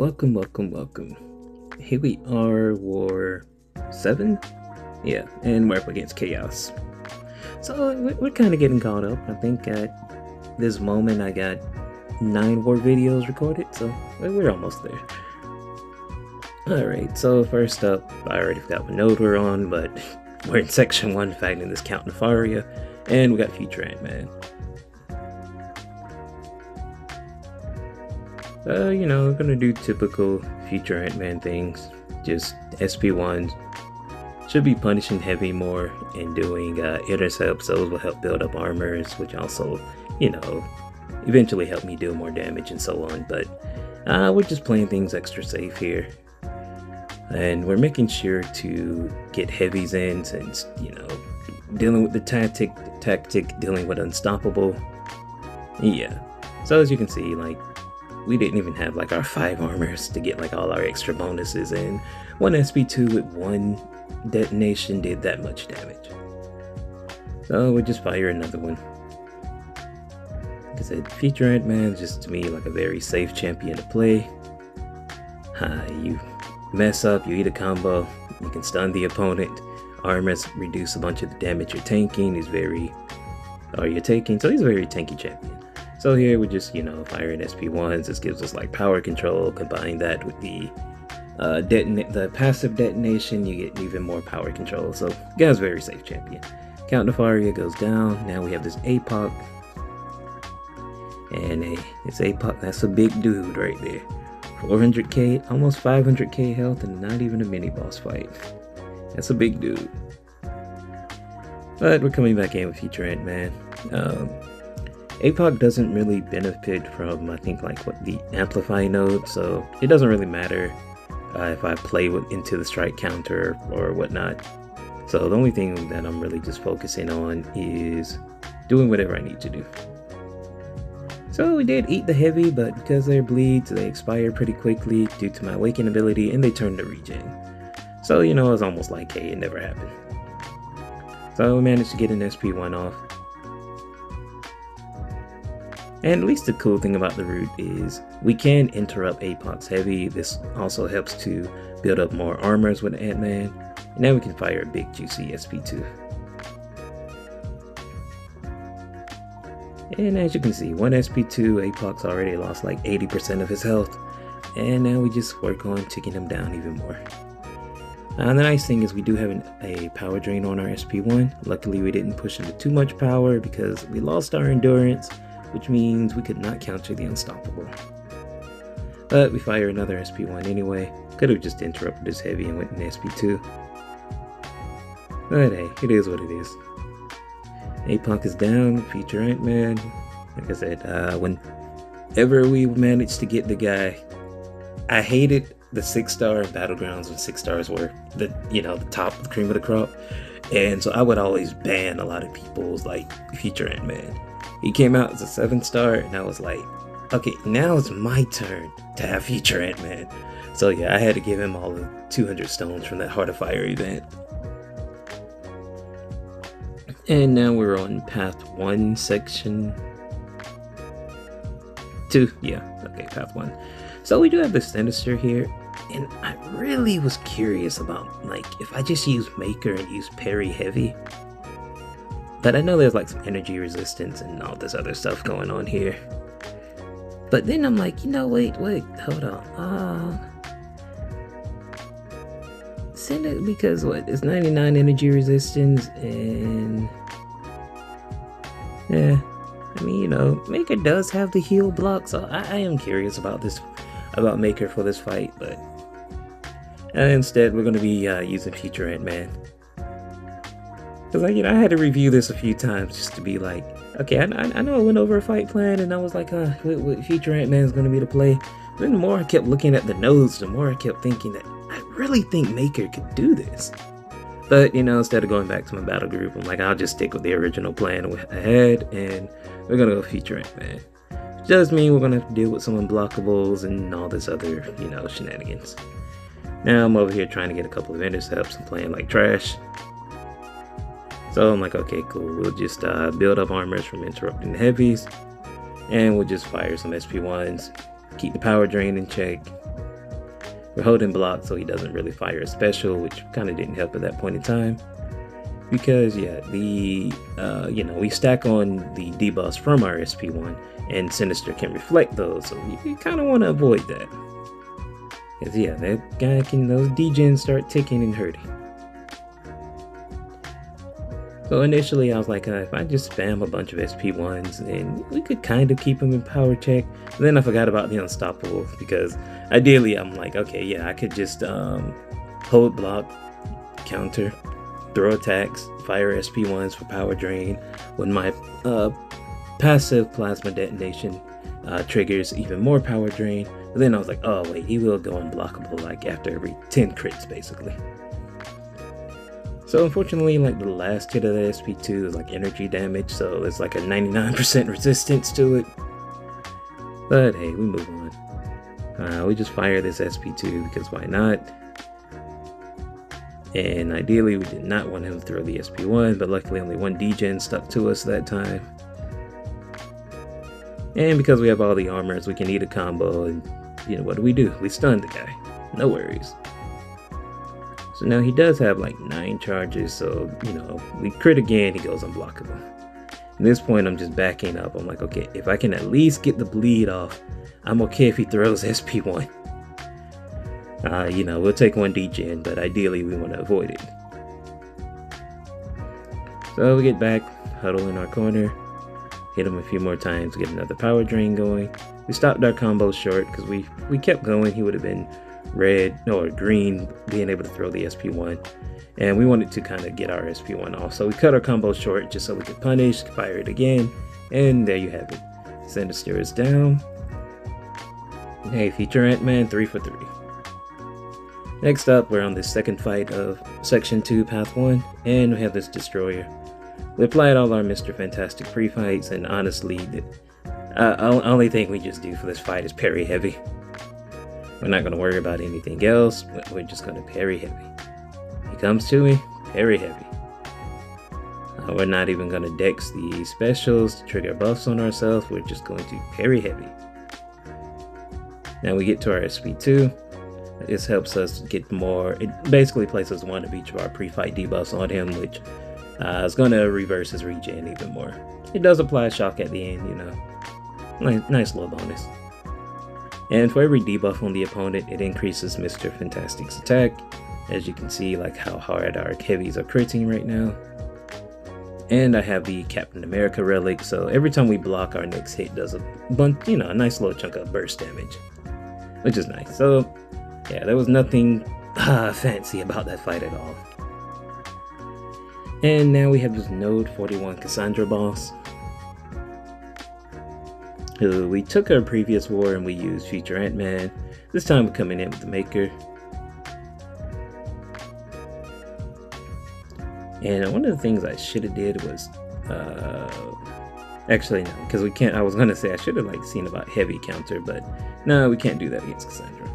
welcome. Here we are, War 7? Yeah, and we're up against Chaos. So we're kind of getting caught up. I think at this moment I got 9 war videos recorded, so we're almost there. Alright, so first up, I already forgot what node we're on, but we're in section 1 fighting this Count Nefaria, and we got Future Ant-Man. You know, we're gonna do typical Future Ant-Man things, just SP1s. Should be punishing heavy more and doing intercepts. Those will help build up armors, which also, you know, eventually help me deal more damage and so on. But we're just playing things extra safe here. And we're making sure to get heavies in since, you know, dealing with the tactic dealing with Unstoppable. Yeah. So as you can see, like, we didn't even have like our 5 armors to get like all our extra bonuses, and one SP2 with 1 detonation did that much damage. So we'll just fire another one. Like I said, Future Ant-Man is just to me like a very safe champion to play. You mess up, you eat a combo, you can stun the opponent, armors reduce a bunch of the damage you're taking, so he's a very tanky champion. So here we're just, you know, firing SP1s. This gives us like power control. Combine that with the passive detonation, you get even more power control. So guy's very safe champion. Count Nefaria goes down. Now we have this APOC. And it's APOC, that's a big dude right there. 400k, almost 500k health, and not even a mini boss fight. That's a big dude. But we're coming back in with Future Ant-Man. APOC doesn't really benefit from, I think, like what the Amplify node, so it doesn't really matter if I play into the strike counter or whatnot. So the only thing that I'm really just focusing on is doing whatever I need to do. So we did eat the heavy, but because they're bleeds, they expire pretty quickly due to my awaken ability, and they turn to regen. So, you know, it's almost like, hey, it never happened. So we managed to get an SP1 off. And at least the cool thing about the route is we can interrupt APOC's heavy. This also helps to build up more armors with Ant-Man. And now we can fire a big juicy SP2. And as you can see, 1 SP2, APOC's already lost like 80% of his health. And now we just work on taking him down even more. The nice thing is we do have a power drain on our SP1. Luckily we didn't push into too much power because we lost our endurance, which means we could not counter the Unstoppable. But we fire another SP1 anyway. Could have just interrupted his heavy and went in SP2. But hey, it is what it is. APOC is down, Future Ant-Man. Like I said, whenever we managed to get the guy, I hated the 6-star Battlegrounds when 6 stars were the top of the cream of the crop. And so I would always ban a lot of people's like Future Ant-Man. He came out as a 7-star, and I was like, okay, now it's my turn to have Future Ant-Man. So yeah, I had to give him all the 200 stones from that Heart of Fire event. And now we're on Path 1, Section 2. Yeah, okay, Path 1. So we do have the Sinister here, and I really was curious about, like, if I just use Maker and use Parry Heavy. But I know there's like some energy resistance and all this other stuff going on here. But then I'm like, you know, wait, hold on. Send it because what? It's 99 energy resistance, and yeah, I mean, you know, Maker does have the heal block, so I am curious about Maker for this fight, but instead we're going to be using Future Ant-Man. Because, like, you know, I had to review this a few times just to be like, okay, I know I went over a fight plan, and I was like, what Future Ant-Man is going to be the play. Then the more I kept looking at the nodes, the more I kept thinking that I really think Maker could do this. But, you know, instead of going back to my battle group, I'm like, I'll just stick with the original plan I had, and we're going to go Future Ant-Man. Which does mean we're going to have to deal with some unblockables and all this other, you know, shenanigans. Now I'm over here trying to get a couple of intercepts and playing like trash. So I'm like, okay, cool. We'll just build up armors from interrupting the heavies, and we'll just fire some SP1s, keep the power drain in check, We're holding block so he doesn't really fire a special, which kind of didn't help at that point in time. Because yeah, the we stack on the debuffs from our SP1, and Sinister can reflect those, so you kind of want to avoid that. Cause yeah, that guy can, those degens start ticking and hurting. So initially I was like, if I just spam a bunch of SP1s, then we could kind of keep him in power check. And then I forgot about the unstoppable, because ideally I'm like, okay, yeah, I could just hold block, counter, throw attacks, fire SP1s for power drain. When my passive plasma detonation triggers even more power drain. But then I was like, oh wait, he will go unblockable like after every 10 crits basically. So unfortunately, like the last hit of the SP2 is like energy damage, so it's like a 99% resistance to it. But hey, we move on. We just fire this SP2 because why not? And ideally we did not want him to throw the SP1, but luckily only one degen stuck to us that time. And because we have all the armors, we can eat a combo, and what do? We stun the guy. No worries. So now he does have like 9 charges, so we crit again, he goes unblockable. At this point I'm just backing up. I'm like, okay, if I can at least get the bleed off, I'm okay if he throws SP1. We'll take one degen, but ideally we want to avoid it. So we get back, huddle in our corner, hit him a few more times, get another power drain going. We stopped our combo short because we kept going. He would have been red or green being able to throw the SP1, and we wanted to kind of get our SP1 off. So we cut our combo short just so we could punish, fire it again, and there you have it. Sinister is down. Hey, feature Ant-Man 3 for 3. Next up, we're on the second fight of Section 2, Path 1, and we have this Destroyer. We applied all our Mr. Fantastic pre-fights, and honestly, the only thing we just do for this fight is parry heavy. We're not going to worry about anything else, but we're just going to parry heavy. He comes to me, parry heavy. We're not even going to dex the specials to trigger buffs on ourselves, we're just going to parry heavy. Now we get to our SP2. This helps us get more, it basically places one of each of our pre-fight debuffs on him, which is going to reverse his regen even more. It does apply a shock at the end, nice little bonus. And for every debuff on the opponent, it increases Mr. Fantastic's attack. As you can see, like how hard our heavies are critting right now. And I have the Captain America relic, so every time we block, our next hit does a bunch, a nice little chunk of burst damage, which is nice. So yeah, there was nothing fancy about that fight at all. And now we have this Node 41 Cassandra boss, who we took our previous war and we used Future Ant-Man. This time we're coming in with the Maker. And one of the things I should have did was, actually no, because we can't, I was gonna say I should have seen about heavy counter, but no, we can't do that against Cassandra.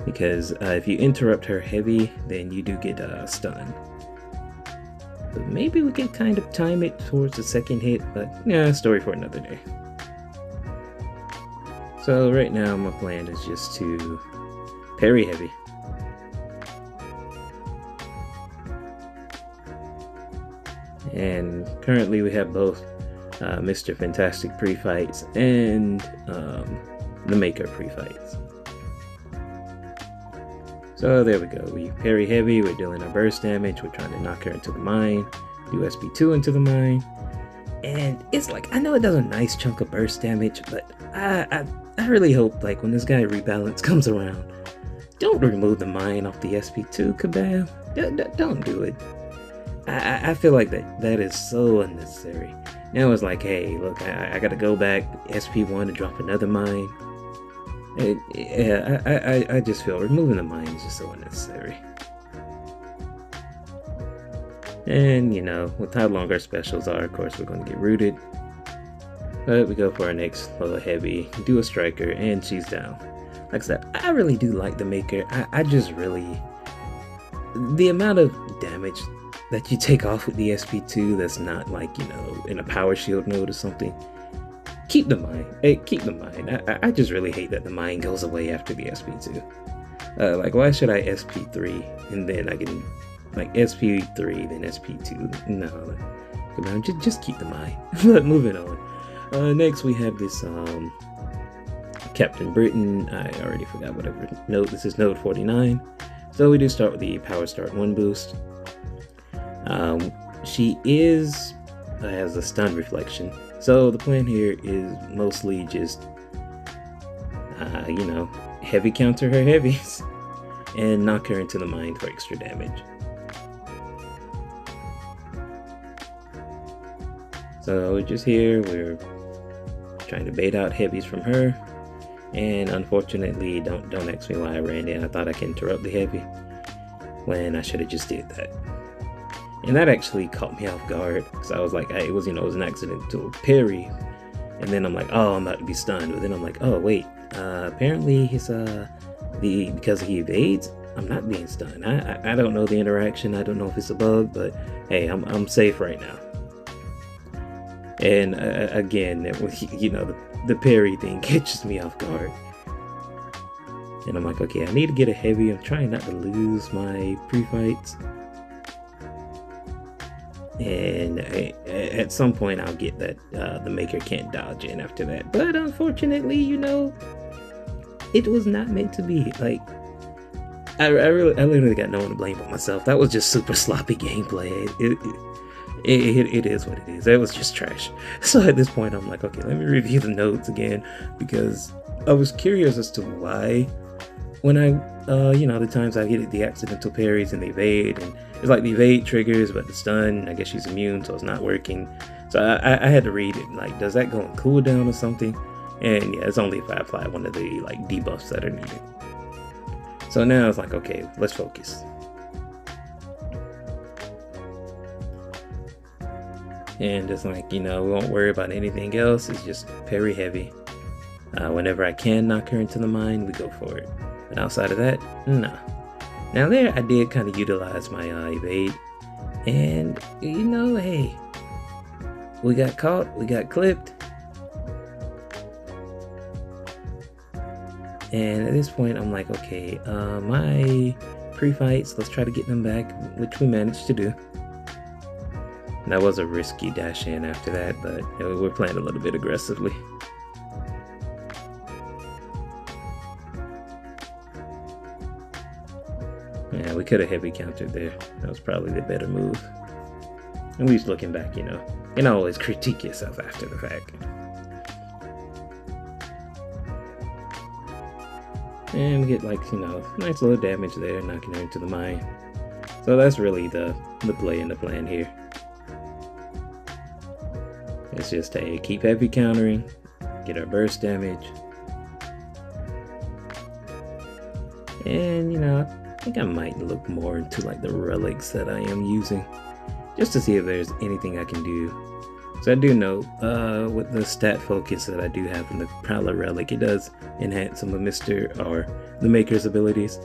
Because if you interrupt her heavy, then you do get stunned. But maybe we can kind of time it towards the second hit, but yeah, story for another day. So right now my plan is just to parry heavy. And currently we have both Mr. Fantastic pre-fights and the Maker pre-fights. So there we go, we parry heavy, we're dealing our burst damage, we're trying to knock her into the mine, do SP2 into the mine, and it's I know it does a nice chunk of burst damage, but I really hope when this guy rebalance comes around, don't remove the mine off the SP2, kabam, don't do it. I feel like that is so unnecessary. Now it's hey, look, I gotta go back SP1 to drop another mine. I just feel removing the mine is just so unnecessary. And with how long our specials are, of course we're going to get rooted. But we go for our next little heavy, do a striker, and she's down. Like I said, I really do like the Maker. I just really, the amount of damage that you take off with the SP2 that's not in a power shield mode or something, keep the mine. Hey, keep the mine. I just really hate that the mine goes away after the SP2. Like, why should I SP3 and then I can, like, SP3 then SP2? No, come on, just keep the mine. But moving on. Next we have this Captain Britain. I already forgot whatever node. This is node 49. So we do start with the power start 1 boost. She has a stun reflection. So the plan here is mostly just, heavy counter her heavies and knock her into the mine for extra damage. So just here, we're trying to bait out heavies from her. And unfortunately, don't ask me why I ran in. I thought I could interrupt the heavy when I should have just did that. And that actually caught me off guard because I was like, it was an accidental parry. And then I'm like, oh, I'm about to be stunned. But then I'm like, oh wait, apparently his because he evades, I'm not being stunned. I don't know the interaction. I don't know if it's a bug, but hey, I'm safe right now. And again, the parry thing catches me off guard. And I'm like, okay, I need to get a heavy. I'm trying not to lose my pre-fights. And at some point I'll get that the maker can't dodge in after that. But unfortunately, it was not meant to be. Like, I literally got no one to blame but myself. That was just super sloppy gameplay. It is what it is. That was just trash. So at this point I'm like, okay, let me review the notes again, because I was curious as to why when I the times I get the accidental parries and the evade, and it's like the evade triggers but the stun, I guess she's immune, so it's not working. So I had to read it, like, does that go on cooldown or something? And yeah, it's only if I apply one of the like debuffs that are needed. So now it's like, okay, let's focus. And it's like, we won't worry about anything else. It's just parry heavy. Whenever I can knock her into the mine, we go for it. But outside of that, nah. Now there, I did kind of utilize my evade. And, hey, we got caught, we got clipped. And at this point, I'm like, okay, my pre-fights, let's try to get them back, which we managed to do. That was a risky dash in after that, but we're playing a little bit aggressively. Yeah, we could have heavy countered there. That was probably the better move. At least looking back, you can always critique yourself after the fact. And we get nice little damage there, knocking her into the mine. So that's really the play and the plan here. It's just keep heavy countering, get our burst damage. And I think I might look more into like the relics that I am using, just to see if there's anything I can do. So I do know with the stat focus that I do have in the Prowler relic, it does enhance some of the Maker's abilities.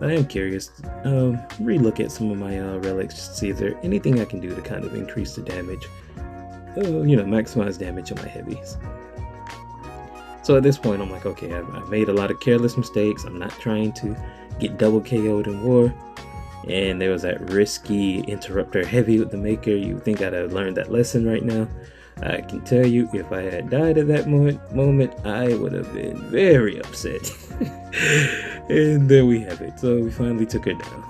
But I am curious to re-look at some of my relics just to see if there's anything I can do to kind of increase the damage. Maximize damage on my heavies. So at this point, I'm like, okay, I've made a lot of careless mistakes. I'm not trying to get double KO'd in war. And there was that risky interrupter heavy with the Maker. You would think I'd have learned that lesson right now. I can tell you, if I had died at that moment, I would have been very upset. And there we have it. So we finally took her down.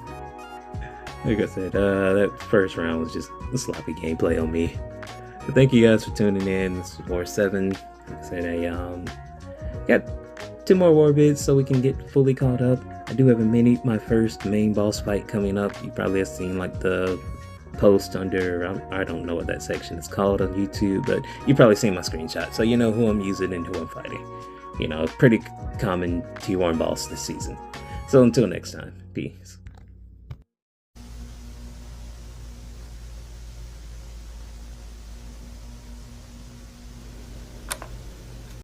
Like I said, that first round was just a sloppy gameplay on me. But thank you guys for tuning in. This is War 7. Like I said, I got 2 more war bids so we can get fully caught up. I do have my first main boss fight coming up. You probably have seen like the post under, I don't know what that section is called on YouTube, but you probably seen my screenshot, so you know who I'm using and who I'm fighting. Pretty common T1 boss this season. So until next time, peace.